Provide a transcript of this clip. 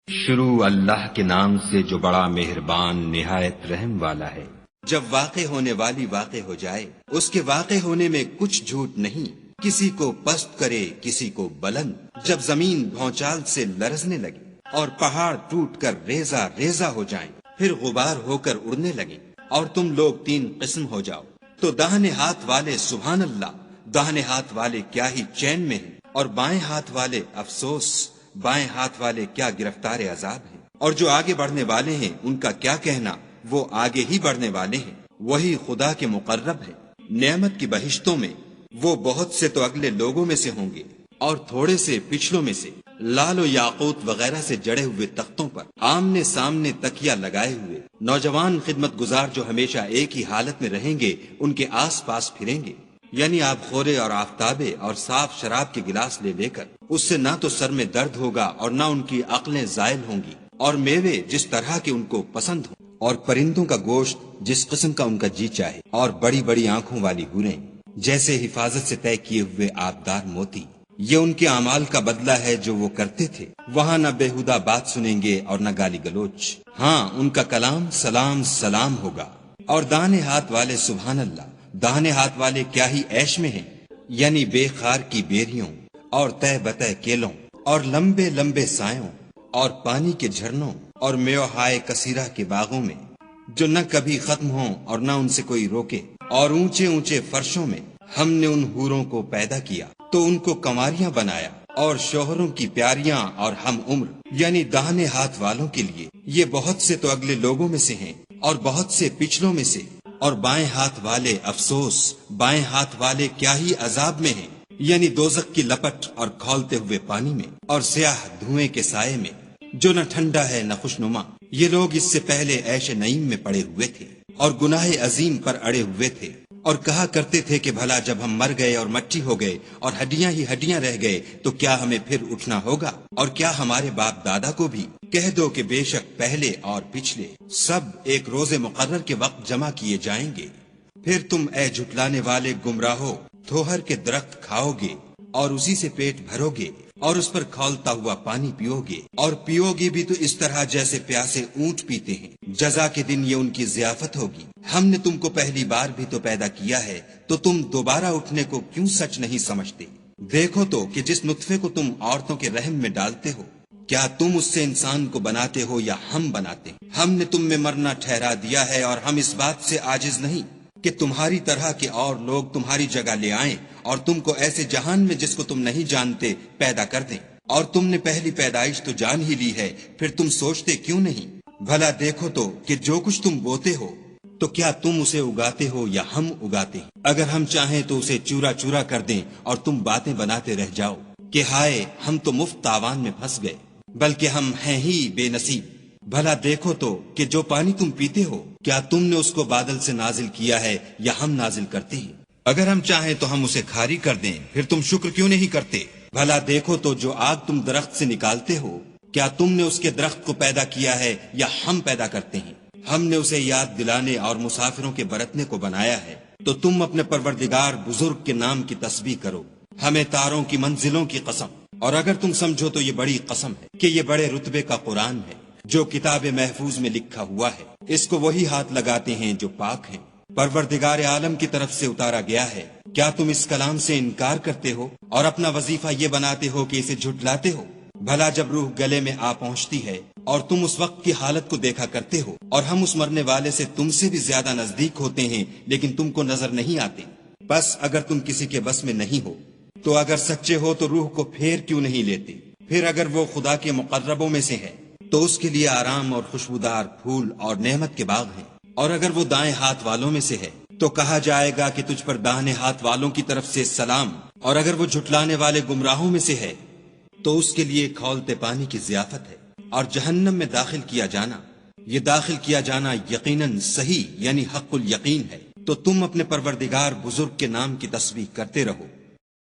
شروع اللہ کے نام سے جو بڑا مہربان نہایت رحم والا ہے۔ جب واقع ہونے والی واقع ہو جائے، اس کے واقع ہونے میں کچھ جھوٹ نہیں، کسی کو پست کرے کسی کو بلند۔ جب زمین بھونچال سے لرزنے لگے اور پہاڑ ٹوٹ کر ریزہ ریزہ ہو جائیں، پھر غبار ہو کر اڑنے لگیں، اور تم لوگ تین قسم ہو جاؤ، تو داہنے ہاتھ والے سبحان اللہ، داہنے ہاتھ والے کیا ہی چین میں ہیں، اور بائیں ہاتھ والے افسوس، بائیں ہاتھ والے کیا گرفتار عذاب ہیں۔ اور جو آگے بڑھنے والے ہیں ان کا کیا کہنا، وہ آگے ہی بڑھنے والے ہیں، وہی خدا کے مقرب ہے۔ نعمت کی بہشتوں میں وہ بہت سے تو اگلے لوگوں میں سے ہوں گے، اور تھوڑے سے پچھلوں میں سے، لال و یاقوت وغیرہ سے جڑے ہوئے تختوں پر آمنے سامنے تکیہ لگائے ہوئے نوجوان خدمت گزار جو ہمیشہ ایک ہی حالت میں رہیں گے، ان کے آس پاس پھریں گے، یعنی آپ خورے اور آفتابے اور صاف شراب کے گلاس لے لے کر، اس سے نہ تو سر میں درد ہوگا اور نہ ان کی عقلیں زائل ہوں گی، اور میوے جس طرح کے ان کو پسند ہوں، اور پرندوں کا گوشت جس قسم کا ان کا جی چاہے، اور بڑی بڑی آنکھوں والی حوریں جیسے حفاظت سے طے کیے ہوئے آبدار موتی۔ یہ ان کے اعمال کا بدلہ ہے جو وہ کرتے تھے۔ وہاں نہ بےہودہ بات سنیں گے اور نہ گالی گلوچ، ہاں ان کا کلام سلام سلام ہوگا۔ اور داہنے ہاتھ والے سبحان اللہ، داہنے ہاتھ والے کیا ہی عیش میں ہیں، یعنی بے خار کی بیریوں اور تہ بتہ کیلوں اور لمبے لمبے سایوں اور پانی کے جھرنوں اور میوہائے کثیرہ کے باغوں میں جو نہ کبھی ختم ہوں اور نہ ان سے کوئی روکے، اور اونچے اونچے فرشوں میں ہم نے ان حوروں کو پیدا کیا تو ان کو کنواریاں بنایا، اور شوہروں کی پیاریاں اور ہم عمر، یعنی داہنے ہاتھ والوں کے لیے یہ بہت سے تو اگلے لوگوں میں سے ہیں اور بہت سے پچھلوں میں سے۔ اور بائیں ہاتھ والے افسوس، بائیں ہاتھ والے کیا ہی عذاب میں ہیں، یعنی دوزخ کی لپٹ اور کھولتے ہوئے پانی میں اور سیاہ دھوئیں کے سائے میں جو نہ ٹھنڈا ہے نہ خوشنما۔ یہ لوگ اس سے پہلے عیش نعیم میں پڑے ہوئے تھے اور گناہ عظیم پر اڑے ہوئے تھے، اور کہا کرتے تھے کہ بھلا جب ہم مر گئے اور مٹی ہو گئے اور ہڈیاں ہی ہڈیاں رہ گئے تو کیا ہمیں پھر اٹھنا ہوگا؟ اور کیا ہمارے باپ دادا کو بھی؟ کہہ دو کہ بے شک پہلے اور پچھلے سب ایک روز مقرر کے وقت جمع کیے جائیں گے۔ پھر تم اے جھٹلانے والے گمراہو تھوہر کے درخت کھاؤ گے اور اسی سے پیٹ بھرو گے اور اس پر کھولتا ہوا پانی پیو گے، اور پیو گے بھی تو اس طرح جیسے پیاسے اونٹ پیتے ہیں۔ جزا کے دن یہ ان کی ضیافت ہوگی۔ ہم نے تم کو پہلی بار بھی تو پیدا کیا ہے، تو تم دوبارہ اٹھنے کو کیوں سچ نہیں سمجھتے؟ دیکھو تو کہ جس نطفے کو تم عورتوں کے رحم میں ڈالتے ہو، کیا تم اس سے انسان کو بناتے ہو یا ہم بناتے ہیں؟ ہم نے تم میں مرنا ٹھہرا دیا ہے، اور ہم اس بات سے عاجز نہیں کہ تمہاری طرح کے اور لوگ تمہاری جگہ لے آئیں اور تم کو ایسے جہان میں جس کو تم نہیں جانتے پیدا کر دیں۔ اور تم نے پہلی پیدائش تو جان ہی لی ہے، پھر تم سوچتے کیوں نہیں؟ بھلا دیکھو تو کہ جو کچھ تم بوتے ہو تو کیا تم اسے اگاتے ہو یا ہم اگاتے ہیں؟ اگر ہم چاہیں تو اسے چورا چورا کر دیں اور تم باتیں بناتے رہ جاؤ کہ ہائے ہم تو مفت تاوان میں پھنس گئے، بلکہ ہم ہیں ہی بے نصیب۔ بھلا دیکھو تو کہ جو پانی تم پیتے ہو کیا تم نے اس کو بادل سے نازل کیا ہے یا ہم نازل کرتے ہیں؟ اگر ہم چاہیں تو ہم اسے کھاری کر دیں، پھر تم شکر کیوں نہیں کرتے؟ بھلا دیکھو تو جو آگ تم درخت سے نکالتے ہو کیا تم نے اس کے درخت کو پیدا کیا ہے یا ہم پیدا کرتے ہیں؟ ہم نے اسے یاد دلانے اور مسافروں کے برتنے کو بنایا ہے، تو تم اپنے پروردگار بزرگ کے نام کی تسبیح کرو۔ ہمیں تاروں کی منزلوں کی قسم، اور اگر تم سمجھو تو یہ بڑی قسم ہے کہ یہ بڑے رتبے کا قرآن ہے جو کتاب محفوظ میں لکھا ہوا ہے، اس کو وہی ہاتھ لگاتے ہیں جو پاک ہیں، پروردگار عالم کی طرف سے اتارا گیا ہے۔ کیا تم اس کلام سے انکار کرتے ہو اور اپنا وظیفہ یہ بناتے ہو کہ اسے جھٹلاتے ہو؟ بھلا جب روح گلے میں آ پہنچتی ہے اور تم اس وقت کی حالت کو دیکھا کرتے ہو، اور ہم اس مرنے والے سے تم سے بھی زیادہ نزدیک ہوتے ہیں لیکن تم کو نظر نہیں آتے۔ بس اگر تم کسی کے بس میں نہیں ہو تو اگر سچے ہو تو روح کو پھیر کیوں نہیں لیتے؟ پھر اگر وہ خدا کے مقربوں میں سے ہے تو اس کے لیے آرام اور خوشبودار پھول اور نعمت کے باغ ہیں، اور اگر وہ دائیں ہاتھ والوں میں سے ہے تو کہا جائے گا کہ تجھ پر داہنے ہاتھ والوں کی طرف سے سلام، اور اگر وہ جھٹلانے والے گمراہوں میں سے ہے تو اس کے لیے کھولتے پانی کی ضیافت ہے، اور جہنم میں داخل کیا جانا، یہ داخل کیا جانا یقیناً صحیح یعنی حق الیقین ہے۔ تو تم اپنے پروردگار بزرگ کے نام کی تسبیح کرتے رہو۔